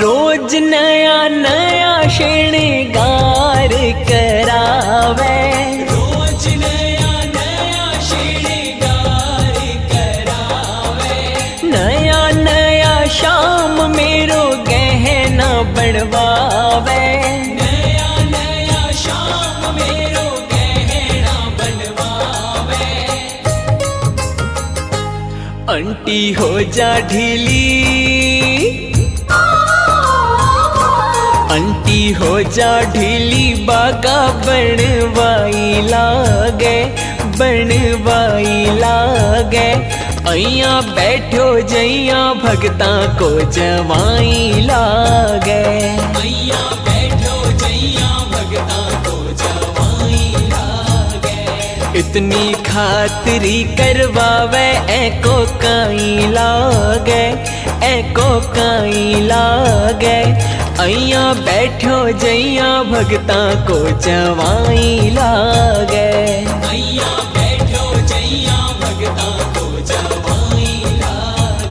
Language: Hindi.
रोज नया नया श्रृंगार करावे, रोज नया नया श्रृंगार करावे, नया नया शाम मेरो गहना बनवावे, नया नया शाम मेरो गहना बनवावे। आंटी हो जा ढीली, आंटी हो जा ढीली, बागा बनवाई लागे, बनवाई लागे। अइया बैठो जइया भगता को जवाई लागे, मैया बैठो जैया भगता को जवाई लागे। इतनी खातिरी करवावे एको काई लागे, एको काई लागे। अइया बैठो जइया भगता को जवाई